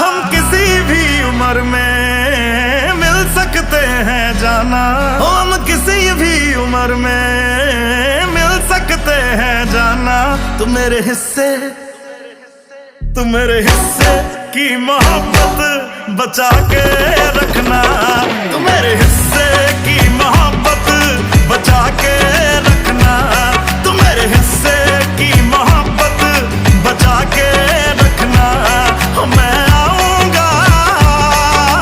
हम किसी भी उम्र में मिल सकते हैं जाना, हम किसी भी उम्र में मिल सकते हैं जाना। तू मेरे हिस्से की मोहब्बत बचा के रखना, तू मेरे हिस्से की मोहब्बत बचा के